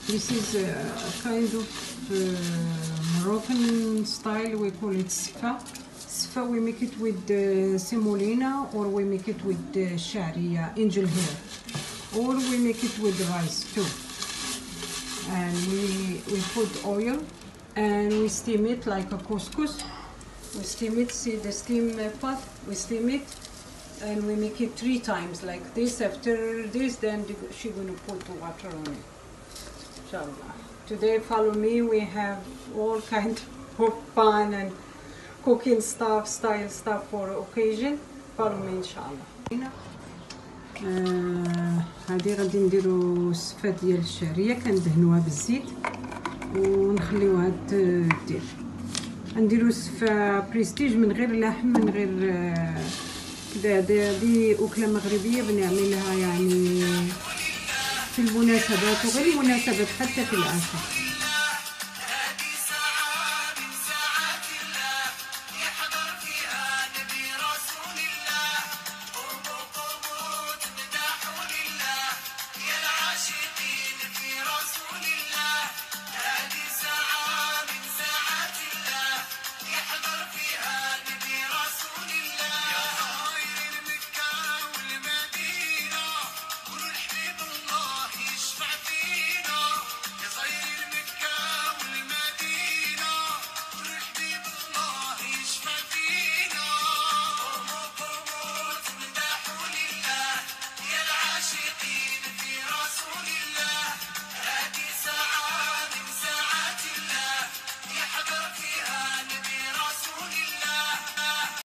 This is a kind of Moroccan style. We call it seffa. Seffa, we make it with semolina, or we make it with sharia, angel hair, or we make it with rice too. And we put oil and we steam it like a couscous. We steam it, see the steam pot, we steam it, and we make it 3 times like this. After this, then she's gonna put the water on it. Inshallah. Today, follow me, we have all kind of fun and cooking stuff, style stuff for occasion. Follow me inshallah. هذه غادي نديرو السفة ديال الشعريه، كندهنوها بالزيت ونخليوها تدير. غنديرو السفة بريستيج من غير لحم، من غير كدا. هذه أكلة مغربية بنعملها يعني في المناسبات وغير المناسبات، حتى في العشاء.